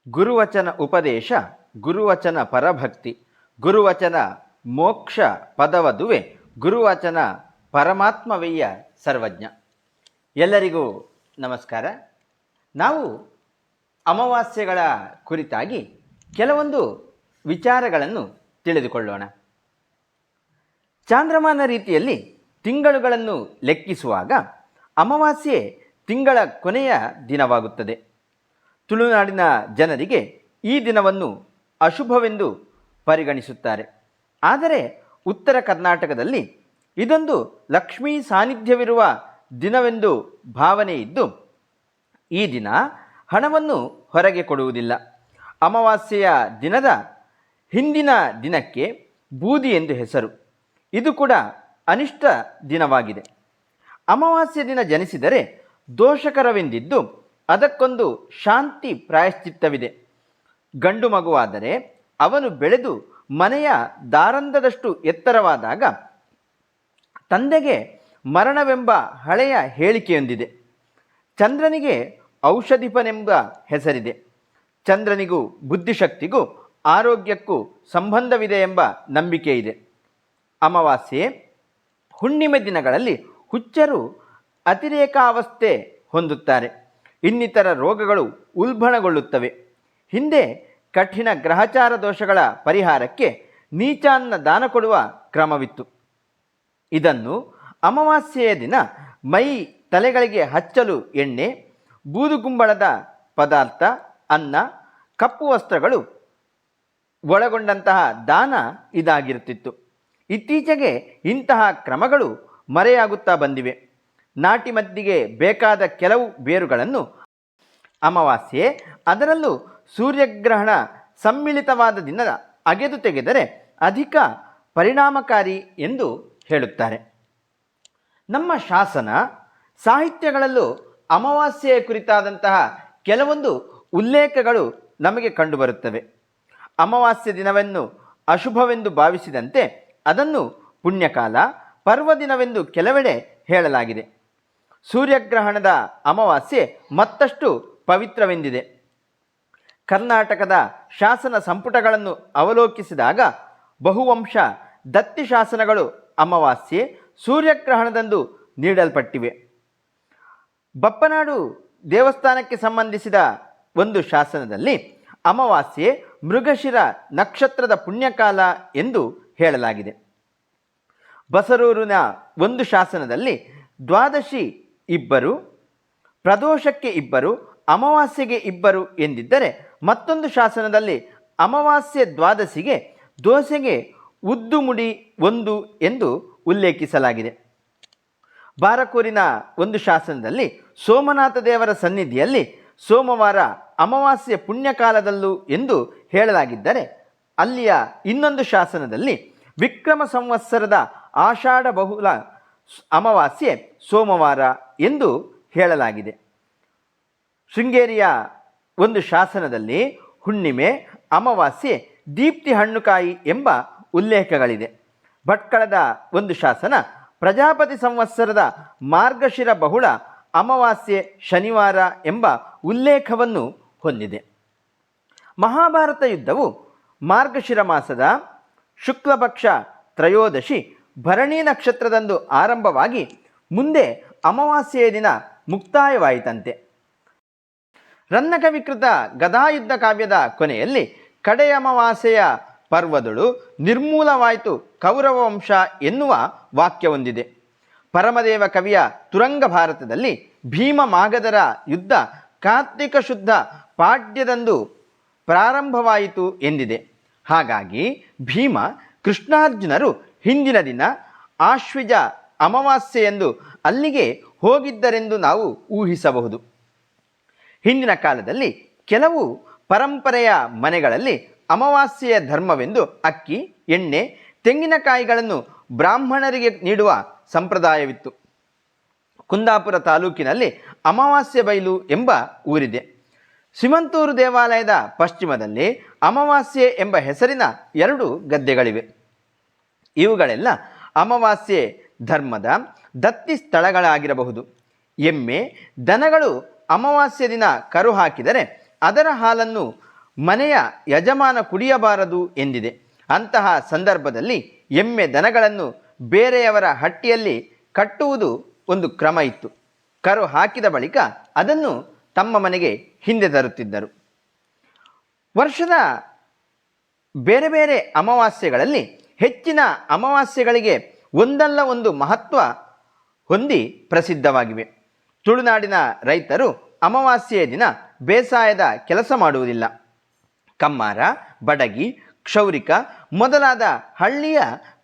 ಗುರುವಚನ ಉಪದೇಶ ಗುರುವಚನ ಪರಭಕ್ತಿ ಗುರುವಚನ ಮೋಕ್ಷ ಪದವದುವೆ ಗುರುವಚನ ಪರಮಾತ್ಮವಯ್ಯ ಸರ್ವಜ್ಞ. ಎಲ್ಲರಿಗೂ ನಮಸ್ಕಾರ. ನಾವು ಅಮಾವಾಸ್ಯೆಗಳ ಕುರಿತಾಗಿ ಕೆಲವೊಂದು ವಿಚಾರಗಳನ್ನು ತಿಳಿದುಕೊಳ್ಳೋಣ. ಚಾಂದ್ರಮಾನ ರೀತಿಯಲ್ಲಿ ತಿಂಗಳುಗಳನ್ನು ಲೆಕ್ಕಿಸುವಾಗ ಅಮಾವಾಸ್ಯೆ ತಿಂಗಳ ಕೊನೆಯ ದಿನವಾಗುತ್ತದೆ. ತುಳುನಾಡಿನ ಜನರಿಗೆ ಈ ದಿನವನ್ನು ಅಶುಭವೆಂದು ಪರಿಗಣಿಸುತ್ತಾರೆ. ಆದರೆ ಉತ್ತರ ಕರ್ನಾಟಕದಲ್ಲಿ ಇದೊಂದು ಲಕ್ಷ್ಮೀ ಸಾನ್ನಿಧ್ಯವಿರುವ ದಿನವೆಂದು ಭಾವನೆ ಇದ್ದು, ಈ ದಿನ ಹಣವನ್ನು ಹೊರಗೆ ಕೊಡುವುದಿಲ್ಲ. ಅಮಾವಾಸ್ಯೆಯ ದಿನದ ಹಿಂದಿನ ದಿನಕ್ಕೆ ಬೂದಿ ಎಂದು ಹೆಸರು. ಇದು ಕೂಡ ಅನಿಷ್ಟ ದಿನವಾಗಿದೆ. ಅಮಾವಾಸ್ಯೆ ದಿನ ಜನಿಸಿದರೆ ದೋಷಕರವೆಂದಿದ್ದು ಅದಕ್ಕೊಂದು ಶಾಂತಿ ಪ್ರಾಯಶ್ಚಿತ್ತವಿದೆ. ಗಂಡು ಮಗುವಾದರೆ ಅವನು ಬೆಳೆದು ಮನೆಯ ದಾರಂದದಷ್ಟು ಎತ್ತರವಾದಾಗ ತಂದೆಗೆ ಮರಣವೆಂಬ ಹಳೆಯ ಹೇಳಿಕೆಯೊಂದಿದೆ. ಚಂದ್ರನಿಗೆ ಔಷಧಿಪನೆಂಬ ಹೆಸರಿದೆ. ಚಂದ್ರನಿಗೂ ಬುದ್ಧಿಶಕ್ತಿಗೂ ಆರೋಗ್ಯಕ್ಕೂ ಸಂಬಂಧವಿದೆ ಎಂಬ ನಂಬಿಕೆ ಇದೆ. ಅಮಾವಾಸ್ಯೆ ಹುಣ್ಣಿಮೆ ದಿನಗಳಲ್ಲಿ ಹುಚ್ಚರು ಅತಿರೇಕಾವಸ್ಥೆ ಹೊಂದುತ್ತಾರೆ. ಇನ್ನಿತರ ರೋಗಗಳು ಉಲ್ಬಣಗೊಳ್ಳುತ್ತವೆ. ಹಿಂದೆ ಕಠಿಣ ಗ್ರಹಚಾರ ದೋಷಗಳ ಪರಿಹಾರಕ್ಕೆ ನೀಚಾನ್ನ ದಾನ ಕೊಡುವ ಕ್ರಮವಿತ್ತು. ಇದನ್ನು ಅಮಾವಾಸ್ಯೆಯ ದಿನ ಮೈ ತಲೆಗಳಿಗೆ ಹಚ್ಚಲು ಎಣ್ಣೆ, ಬೂದುಗುಂಬಳದ ಪದಾರ್ಥ, ಅನ್ನ, ಕಪ್ಪು ವಸ್ತ್ರಗಳು ಒಳಗೊಂಡಂತಹ ದಾನ ಇದಾಗಿರುತ್ತಿತ್ತು. ಇತ್ತೀಚೆಗೆ ಇಂತಹ ಕ್ರಮಗಳು ಮರೆಯಾಗುತ್ತಾ ಬಂದಿವೆ. ನಾಟಿ ಮದ್ದಿಗೆ ಬೇಕಾದ ಕೆಲವು ಬೇರುಗಳನ್ನು ಅಮಾವಾಸ್ಯೆ, ಅದರಲ್ಲೂ ಸೂರ್ಯಗ್ರಹಣ ಸಮ್ಮಿಳಿತವಾದ ದಿನ ಅಗೆದು ತೆಗೆದರೆ ಅಧಿಕ ಪರಿಣಾಮಕಾರಿ ಎಂದು ಹೇಳುತ್ತಾರೆ. ನಮ್ಮ ಶಾಸನ ಸಾಹಿತ್ಯಗಳಲ್ಲೂ ಅಮಾವಾಸ್ಯೆಯ ಕುರಿತಾದಂತಹ ಕೆಲವೊಂದು ಉಲ್ಲೇಖಗಳು ನಮಗೆ ಕಂಡುಬರುತ್ತವೆ. ಅಮಾವಾಸ್ಯೆ ದಿನವನ್ನು ಅಶುಭವೆಂದು ಭಾವಿಸಿದಂತೆ ಅದನ್ನು ಪುಣ್ಯಕಾಲ, ಪರ್ವದಿನವೆಂದು ಕೆಲವೆಡೆ ಹೇಳಲಾಗಿದೆ. ಸೂರ್ಯಗ್ರಹಣದ ಅಮಾವಾಸ್ಯೆ ಮತ್ತಷ್ಟು ಪವಿತ್ರವೆಂದಿದೆ. ಕರ್ನಾಟಕದ ಶಾಸನ ಸಂಪುಟಗಳನ್ನು ಅವಲೋಕಿಸಿದಾಗ ಬಹುವಂಶ ದತ್ತಿ ಶಾಸನಗಳು ಅಮಾವಾಸ್ಯೆ, ಸೂರ್ಯಗ್ರಹಣದಂದು ನೀಡಲ್ಪಟ್ಟಿವೆ. ಬಪ್ಪನಾಡು ದೇವಸ್ಥಾನಕ್ಕೆ ಸಂಬಂಧಿಸಿದ ಒಂದು ಶಾಸನದಲ್ಲಿ ಅಮಾವಾಸ್ಯೆ ಮೃಗಶಿರ ನಕ್ಷತ್ರದ ಪುಣ್ಯಕಾಲ ಎಂದು ಹೇಳಲಾಗಿದೆ. ಬಸರೂರಿನ ಒಂದು ಶಾಸನದಲ್ಲಿ ದ್ವಾದಶಿ ಇಬ್ಬರು, ಪ್ರದೋಷಕ್ಕೆ ಇಬ್ಬರು, ಅಮಾವಾಸ್ಯೆಗೆ ಇಬ್ಬರು ಎಂದಿದ್ದರೆ, ಮತ್ತೊಂದು ಶಾಸನದಲ್ಲಿ ಅಮಾವಾಸ್ಯೆ ದ್ವಾದಶಿಗೆ, ದೋಸೆಗೆ ಉದ್ದು ಮುಡಿ ಒಂದು ಎಂದು ಉಲ್ಲೇಖಿಸಲಾಗಿದೆ. ಬಾರಕೂರಿನ ಒಂದು ಶಾಸನದಲ್ಲಿ ಸೋಮನಾಥ ದೇವರ ಸನ್ನಿಧಿಯಲ್ಲಿ ಸೋಮವಾರ ಅಮಾವಾಸ್ಯೆ ಪುಣ್ಯಕಾಲದಲ್ಲೂ ಎಂದು ಹೇಳಲಾಗಿದ್ದರೆ, ಅಲ್ಲಿಯ ಇನ್ನೊಂದು ಶಾಸನದಲ್ಲಿ ವಿಕ್ರಮ ಸಂವತ್ಸರದ ಆಷಾಢ ಬಹುಳ ಅಮಾವಾಸ್ಯೆ ಸೋಮವಾರ ಎಂದು ಹೇಳಲಾಗಿದೆ. ಶೃಂಗೇರಿಯ ಒಂದು ಶಾಸನದಲ್ಲಿ ಹುಣ್ಣಿಮೆ, ಅಮಾವಾಸ್ಯೆ ದೀಪ್ತಿ ಹಣ್ಣುಕಾಯಿ ಎಂಬ ಉಲ್ಲೇಖಗಳಿದೆ. ಭಟ್ಕಳದ ಒಂದು ಶಾಸನ ಪ್ರಜಾಪತಿ ಸಂವತ್ಸರದ ಮಾರ್ಗಶಿರ ಬಹುಳ ಅಮಾವಾಸ್ಯೆ ಶನಿವಾರ ಎಂಬ ಉಲ್ಲೇಖವನ್ನು ಹೊಂದಿದೆ. ಮಹಾಭಾರತ ಯುದ್ಧವು ಮಾರ್ಗಶಿರ ಮಾಸದ ಶುಕ್ಲಪಕ್ಷ ತ್ರಯೋದಶಿ ಭರಣಿ ನಕ್ಷತ್ರದಂದು ಆರಂಭವಾಗಿ ಮುಂದೆ ಅಮಾವಾಸ್ಯೆಯ ದಿನ ಮುಕ್ತಾಯವಾಯಿತಂತೆ. ರನ್ನಕವಿಕೃತ ಗದಾಯುದ್ಧ ಕಾವ್ಯದ ಕೊನೆಯಲ್ಲಿ ಕಡೆಯ ಅಮಾವಾಸ್ಯೆಯ ಪರ್ವದಳು ನಿರ್ಮೂಲವಾಯಿತು ಕೌರವ ವಂಶ ಎನ್ನುವ ವಾಕ್ಯವೊಂದಿದೆ. ಪರಮದೇವ ಕವಿಯ ತುರಂಗ ಭಾರತದಲ್ಲಿ ಭೀಮ ಮಾಗಧರ ಯುದ್ಧ ಕಾರ್ತಿಕ ಶುದ್ಧ ಪಾಡ್ಯದಂದು ಪ್ರಾರಂಭವಾಯಿತು ಎಂದಿದೆ. ಹಾಗಾಗಿ ಭೀಮ ಕೃಷ್ಣಾರ್ಜುನರು ಹಿಂದಿನ ದಿನ ಆಶ್ವಿಜ ಅಮಾವಾಸ್ಯೆಯೆಂದು ಅಲ್ಲಿಗೆ ಹೋಗಿದ್ದರೆಂದು ನಾವು ಊಹಿಸಬಹುದು. ಹಿಂದಿನ ಕಾಲದಲ್ಲಿ ಕೆಲವು ಪರಂಪರೆಯ ಮನೆಗಳಲ್ಲಿ ಅಮಾವಾಸ್ಯೆಯ ಧರ್ಮವೆಂದು ಅಕ್ಕಿ, ಎಣ್ಣೆ, ತೆಂಗಿನಕಾಯಿಗಳನ್ನು ಬ್ರಾಹ್ಮಣರಿಗೆ ನೀಡುವ ಸಂಪ್ರದಾಯವಿತ್ತು. ಕುಂದಾಪುರ ತಾಲೂಕಿನಲ್ಲಿ ಅಮಾವಾಸ್ಯೆ ಬೈಲು ಎಂಬ ಊರಿದೆ. ಸಿಮಂತೂರು ದೇವಾಲಯದ ಪಶ್ಚಿಮದಲ್ಲಿ ಅಮಾವಾಸ್ಯೆ ಎಂಬ ಹೆಸರಿನ 2 ಗದ್ದೆಗಳಿವೆ. ಇವುಗಳೆಲ್ಲ ಅಮಾವಾಸ್ಯೆ ಧರ್ಮದ ದತ್ತಿ ಸ್ಥಳಗಳಾಗಿರಬಹುದು. ಎಮ್ಮೆ, ದನಗಳು ಅಮಾವಾಸ್ಯೆ ದಿನ ಕರು ಹಾಕಿದರೆ ಅದರ ಹಾಲನ್ನು ಮನೆಯ ಯಜಮಾನ ಕುಡಿಯಬಾರದು ಎಂದಿದೆ. ಅಂತಹ ಸಂದರ್ಭದಲ್ಲಿ ಎಮ್ಮೆ ದನಗಳನ್ನು ಬೇರೆಯವರ ಹಟ್ಟಿಯಲ್ಲಿ ಕಟ್ಟುವುದು ಒಂದು ಕ್ರಮ ಇತ್ತು. ಕರು ಹಾಕಿದ ಬಳಿಕ ಅದನ್ನು ತಮ್ಮ ಮನೆಗೆ ಹಿಂದೆ ತರುತ್ತಿದ್ದರು. ವರ್ಷದ ಬೇರೆ ಬೇರೆ ಅಮಾವಾಸ್ಯೆಗಳಲ್ಲಿ ಹೆಚ್ಚಿನ ಅಮಾವಾಸ್ಯೆಗಳಿಗೆ ಒಂದಲ್ಲ ಒಂದು ಮಹತ್ವ ಹೊಂದಿ ಪ್ರಸಿದ್ಧವಾಗಿವೆ. ತುಳುನಾಡಿನ ರೈತರು ಅಮಾವಾಸ್ಯೆಯ ದಿನ ಬೇಸಾಯದ ಕೆಲಸ ಮಾಡುವುದಿಲ್ಲ. ಕಮ್ಮಾರ, ಬಡಗಿ, ಕ್ಷೌರಿಕ ಮೊದಲಾದ ಹಳ್ಳಿಯ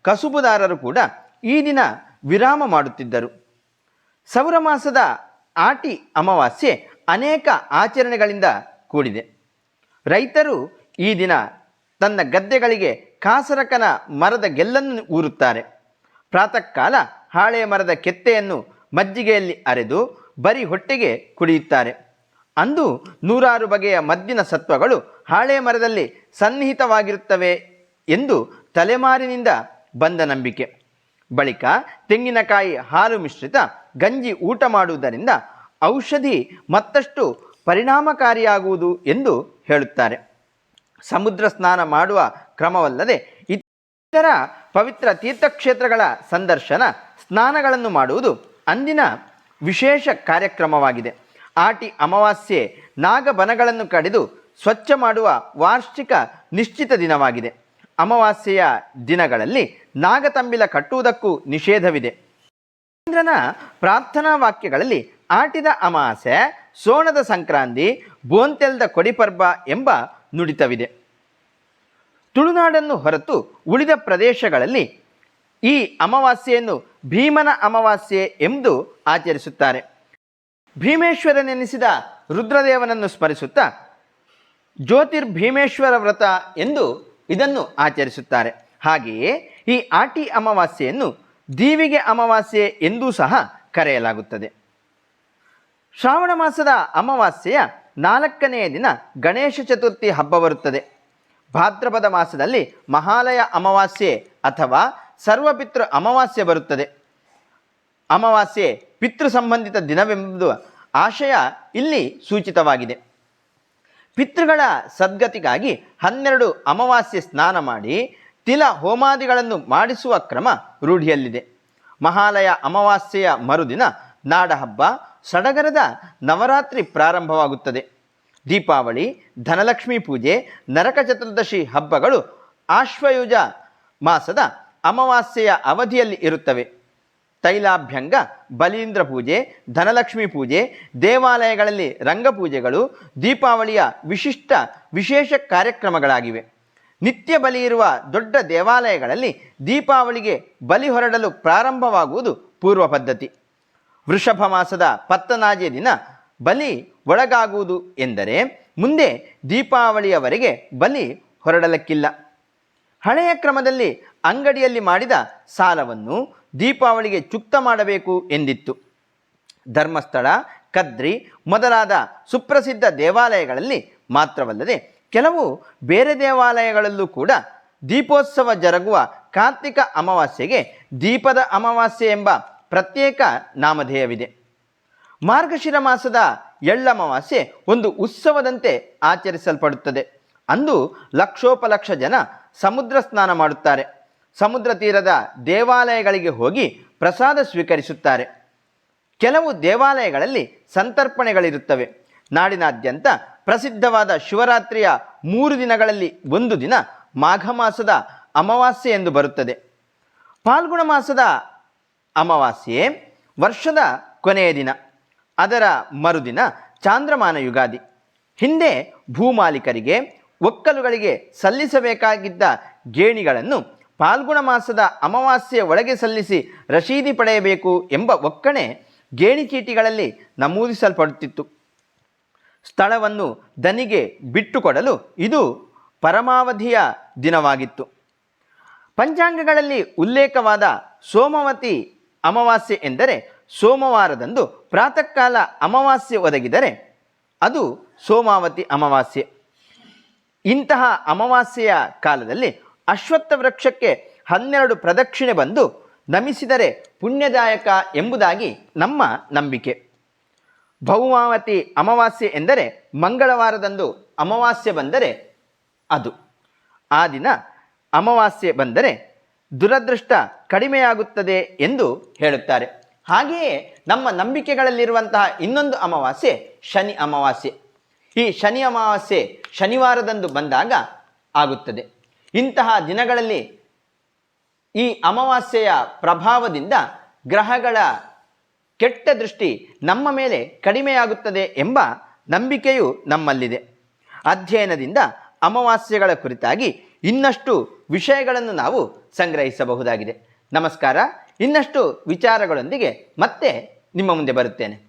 ಕಸುಬುದಾರರು ಕೂಡ ಈ ದಿನ ವಿರಾಮ ಮಾಡುತ್ತಿದ್ದರು. ಸೌರ ಮಾಸದ ಆಟಿ ಅಮಾವಾಸ್ಯೆ ಅನೇಕ ಆಚರಣೆಗಳಿಂದ ಕೂಡಿದೆ. ರೈತರು ಈ ದಿನ ತನ್ನ ಗದ್ದೆಗಳಿಗೆ ಕಾಸರಕನ ಮರದ ಗೆಲ್ಲನ್ನು ಊರುತ್ತಾರೆ. ಪ್ರಾತಃ ಕಾಲ ಹಾಳೆ ಮರದ ಕೆತ್ತೆಯನ್ನು ಮಜ್ಜಿಗೆಯಲ್ಲಿ ಅರೆದು ಬರಿ ಹೊಟ್ಟೆಗೆ ಕುಡಿಯುತ್ತಾರೆ. ಅಂದು ನೂರಾರು ಬಗೆಯ ಮದ್ದಿನ ಸತ್ವಗಳು ಹಾಳೆ ಮರದಲ್ಲಿ ಸನ್ನಿಹಿತವಾಗಿರುತ್ತವೆ ಎಂದು ತಲೆಮಾರಿನಿಂದ ಬಂದ ನಂಬಿಕೆ. ಬಳಿಕ ತೆಂಗಿನಕಾಯಿ ಹಾಲು ಮಿಶ್ರಿತ ಗಂಜಿ ಊಟ ಮಾಡುವುದರಿಂದ ಔಷಧಿ ಮತ್ತಷ್ಟು ಪರಿಣಾಮಕಾರಿಯಾಗುವುದು ಎಂದು ಹೇಳುತ್ತಾರೆ. ಸಮುದ್ರ ಸ್ನಾನ ಮಾಡುವ ಕ್ರಮವಲ್ಲದೆ ಇತರ ಪವಿತ್ರ ತೀರ್ಥಕ್ಷೇತ್ರಗಳ ಸಂದರ್ಶನ, ಸ್ನಾನಗಳನ್ನು ಮಾಡುವುದು ಅಂದಿನ ವಿಶೇಷ ಕಾರ್ಯಕ್ರಮವಾಗಿದೆ. ಆಟಿ ಅಮಾವಾಸ್ಯೆ ನಾಗಬನಗಳನ್ನು ಕಡಿದು ಸ್ವಚ್ಛ ಮಾಡುವ ವಾರ್ಷಿಕ ನಿಶ್ಚಿತ ದಿನವಾಗಿದೆ. ಅಮಾವಾಸ್ಯೆಯ ದಿನಗಳಲ್ಲಿ ನಾಗತಂಬಿಲ ಕಟ್ಟುವುದಕ್ಕೂ ನಿಷೇಧವಿದೆ. ಚಂದ್ರನ ಪ್ರಾರ್ಥನಾ ವಾಕ್ಯಗಳಲ್ಲಿ ಆಟಿದ ಅಮಾವಾಸ್ಯೆ, ಸೋಣದ ಸಂಕ್ರಾಂತಿ, ಬೋಂತೆಲ್ದ ಕೊಡಿಪರ್ಬ ಎಂಬ ನುಡಿತವಿದೆ. ತುಳುನಾಡನ್ನು ಹೊರತು ಉಳಿದ ಪ್ರದೇಶಗಳಲ್ಲಿ ಈ ಅಮಾವಾಸ್ಯೆಯನ್ನು ಭೀಮನ ಅಮಾವಾಸ್ಯೆ ಎಂದು ಆಚರಿಸುತ್ತಾರೆ. ಭೀಮೇಶ್ವರನೆನಿಸಿದ ರುದ್ರದೇವನನ್ನು ಸ್ಮರಿಸುತ್ತಾ ಜ್ಯೋತಿರ್ಭೀಮೇಶ್ವರ ವ್ರತ ಎಂದು ಇದನ್ನು ಆಚರಿಸುತ್ತಾರೆ. ಹಾಗೆಯೇ ಈ ಆಟಿ ಅಮಾವಾಸ್ಯೆಯನ್ನು ದೀವಿಗೆ ಅಮಾವಾಸ್ಯೆ ಎಂದೂ ಸಹ ಕರೆಯಲಾಗುತ್ತದೆ. ಶ್ರಾವಣ ಮಾಸದ ಅಮಾವಾಸ್ಯೆಯ 4ನೆಯ ದಿನ ಗಣೇಶ ಚತುರ್ಥಿ ಹಬ್ಬ ಬರುತ್ತದೆ. ಭಾದ್ರಪದ ಮಾಸದಲ್ಲಿ ಮಹಾಲಯ ಅಮಾವಾಸ್ಯೆ ಅಥವಾ ಸರ್ವಪಿತೃ ಅಮಾವಾಸ್ಯೆ ಬರುತ್ತದೆ. ಅಮಾವಾಸ್ಯೆ ಪಿತೃ ಸಂಬಂಧಿತ ದಿನವೆಂಬುದು ಆಶಯ ಇಲ್ಲಿ ಸೂಚಿತವಾಗಿದೆ. ಪಿತೃಗಳ ಸದ್ಗತಿಗಾಗಿ 12 ಅಮಾವಾಸ್ಯೆ ಸ್ನಾನ ಮಾಡಿ ತಿಲ ಹೋಮಾದಿಗಳನ್ನು ಮಾಡಿಸುವ ಕ್ರಮ ರೂಢಿಯಲ್ಲಿದೆ. ಮಹಾಲಯ ಅಮಾವಾಸ್ಯೆಯ ಮರುದಿನ ನಾಡಹಬ್ಬ, ಸಡಗರದ ನವರಾತ್ರಿ ಪ್ರಾರಂಭವಾಗುತ್ತದೆ. ದೀಪಾವಳಿ, ಧನಲಕ್ಷ್ಮೀ ಪೂಜೆ, ನರಕ ಚತುರ್ದಶಿ ಹಬ್ಬಗಳು ಆಶ್ವಯುಜ ಮಾಸದ ಅಮಾವಾಸ್ಯೆಯ ಅವಧಿಯಲ್ಲಿ ಇರುತ್ತವೆ. ತೈಲಾಭ್ಯಂಗ, ಬಲೀಂದ್ರ ಪೂಜೆ, ಧನಲಕ್ಷ್ಮೀ ಪೂಜೆ, ದೇವಾಲಯಗಳಲ್ಲಿ ರಂಗಪೂಜೆಗಳು ದೀಪಾವಳಿಯ ವಿಶೇಷ ಕಾರ್ಯಕ್ರಮಗಳಾಗಿವೆ. ನಿತ್ಯ ಬಲಿ ಇರುವ ದೊಡ್ಡ ದೇವಾಲಯಗಳಲ್ಲಿ ದೀಪಾವಳಿಗೆ ಬಲಿ ಹೊರಡಲು ಪ್ರಾರಂಭವಾಗುವುದು ಪೂರ್ವ ಪದ್ಧತಿ. ವೃಷಭ ಮಾಸದ ಪತ್ತನಾಜೆ ದಿನ ಬಲಿ ಒಳಗಾಗುವುದು ಎಂದರೆ ಮುಂದೆ ದೀಪಾವಳಿಯವರೆಗೆ ಬಲಿ ಹೊರಡಲಕ್ಕಿಲ್ಲ. ಹಳೆಯ ಕ್ರಮದಲ್ಲಿ ಅಂಗಡಿಯಲ್ಲಿ ಮಾಡಿದ ಸಾಲವನ್ನು ದೀಪಾವಳಿಗೆ ಚುಕ್ತ ಮಾಡಬೇಕು ಎಂದಿತ್ತು. ಧರ್ಮಸ್ಥಳ, ಕದ್ರಿ ಮೊದಲಾದ ಸುಪ್ರಸಿದ್ಧ ದೇವಾಲಯಗಳಲ್ಲಿ ಮಾತ್ರವಲ್ಲದೆ ಕೆಲವು ಬೇರೆ ದೇವಾಲಯಗಳಲ್ಲೂ ಕೂಡ ದೀಪೋತ್ಸವ ಜರುಗುವ ಕಾರ್ತಿಕ ಅಮಾವಾಸ್ಯೆಗೆ ದೀಪದ ಅಮಾವಾಸ್ಯೆ ಎಂಬ ಪ್ರತ್ಯೇಕ ನಾಮಧೇಯವಿದೆ. ಮಾರ್ಗಶಿರ ಮಾಸದ ಎಳ್ಳಮಾವಾಸ್ಯೆ ಒಂದು ಉತ್ಸವದಂತೆ ಆಚರಿಸಲ್ಪಡುತ್ತದೆ. ಅಂದು ಲಕ್ಷೋಪಲಕ್ಷ ಜನ ಸಮುದ್ರ ಸ್ನಾನ ಮಾಡುತ್ತಾರೆ. ಸಮುದ್ರ ತೀರದ ದೇವಾಲಯಗಳಿಗೆ ಹೋಗಿ ಪ್ರಸಾದ ಸ್ವೀಕರಿಸುತ್ತಾರೆ. ಕೆಲವು ದೇವಾಲಯಗಳಲ್ಲಿ ಸಂತರ್ಪಣೆಗಳಿರುತ್ತವೆ. ನಾಡಿನಾದ್ಯಂತ ಪ್ರಸಿದ್ಧವಾದ ಶಿವರಾತ್ರಿಯ 3 ದಿನಗಳಲ್ಲಿ ಒಂದು ದಿನ ಮಾಘ ಮಾಸದ ಅಮಾವಾಸ್ಯೆ ಎಂದು ಬರುತ್ತದೆ. ಫಾಲ್ಗುಣ ಮಾಸದ ಅಮಾವಾಸ್ಯೆ ವರ್ಷದ ಕೊನೆಯ ದಿನ. ಅದರ ಮರುದಿನ ಚಾಂದ್ರಮಾನ ಯುಗಾದಿ. ಹಿಂದೆ ಭೂಮಾಲೀಕರಿಗೆ, ಒಕ್ಕಲುಗಳಿಗೆ ಸಲ್ಲಿಸಬೇಕಾಗಿದ್ದ ಗೇಣಿಗಳನ್ನು ಫಾಲ್ಗುಣ ಮಾಸದ ಅಮಾವಾಸ್ಯೆಯ ಒಳಗೆ ಸಲ್ಲಿಸಿ ರಶೀದಿ ಪಡೆಯಬೇಕು ಎಂಬ ಒಕ್ಕಣೆ ಗೇಣಿ ಚೀಟಿಗಳಲ್ಲಿ ನಮೂದಿಸಲ್ಪಡುತ್ತಿತ್ತು. ಸ್ಥಳವನ್ನು ದನಿಗೆ ಬಿಟ್ಟುಕೊಡಲು ಇದು ಪರಮಾವಧಿಯ ದಿನವಾಗಿತ್ತು. ಪಂಚಾಂಗಗಳಲ್ಲಿ ಉಲ್ಲೇಖವಾದ ಸೋಮವತಿ ಅಮಾವಾಸ್ಯೆ ಎಂದರೆ ಸೋಮವಾರದಂದು ಪ್ರಾತಃ ಕಾಲ ಅಮಾವಾಸ್ಯೆ ಒದಗಿದರೆ ಅದು ಸೋಮಾವತಿ ಅಮಾವಾಸ್ಯೆ. ಇಂತಹ ಅಮಾವಾಸ್ಯೆಯ ಕಾಲದಲ್ಲಿ ಅಶ್ವತ್ಥ ವೃಕ್ಷಕ್ಕೆ 12 ಪ್ರದಕ್ಷಿಣೆ ಬಂದು ನಮಿಸಿದರೆ ಪುಣ್ಯದಾಯಕ ಎಂಬುದಾಗಿ ನಮ್ಮ ನಂಬಿಕೆ. ಭೌಮಾವತಿ ಅಮಾವಾಸ್ಯೆ ಎಂದರೆ ಮಂಗಳವಾರದಂದು ಅಮಾವಾಸ್ಯೆ ಬಂದರೆ ಅದು. ಆ ದಿನ ಅಮಾವಾಸ್ಯೆ ಬಂದರೆ ದುರದೃಷ್ಟ ಕಡಿಮೆಯಾಗುತ್ತದೆ ಎಂದು ಹೇಳುತ್ತಾರೆ. ಹಾಗೆಯೇ ನಮ್ಮ ನಂಬಿಕೆಗಳಲ್ಲಿರುವಂತಹ ಇನ್ನೊಂದು ಅಮಾವಾಸ್ಯೆ ಶನಿ ಅಮಾವಾಸ್ಯೆ. ಈ ಶನಿ ಅಮಾವಾಸ್ಯೆ ಶನಿವಾರದಂದು ಬಂದಾಗ ಆಗುತ್ತದೆ. ಇಂತಹ ದಿನಗಳಲ್ಲಿ ಈ ಅಮಾವಾಸ್ಯೆಯ ಪ್ರಭಾವದಿಂದ ಗ್ರಹಗಳ ಕೆಟ್ಟ ದೃಷ್ಟಿ ನಮ್ಮ ಮೇಲೆ ಕಡಿಮೆಯಾಗುತ್ತದೆ ಎಂಬ ನಂಬಿಕೆಯು ನಮ್ಮಲ್ಲಿದೆ. ಅಧ್ಯಯನದಿಂದ ಅಮಾವಾಸ್ಯೆಗಳ ಕುರಿತಾಗಿ ಇನ್ನಷ್ಟು ವಿಷಯಗಳನ್ನು ನಾವು ಸಂಗ್ರಹಿಸಬಹುದಾಗಿದೆ. ನಮಸ್ಕಾರ. ಇನ್ನಷ್ಟು ವಿಚಾರಗಳೊಂದಿಗೆ ಮತ್ತೆ ನಿಮ್ಮ ಮುಂದೆ ಬರುತ್ತೇನೆ.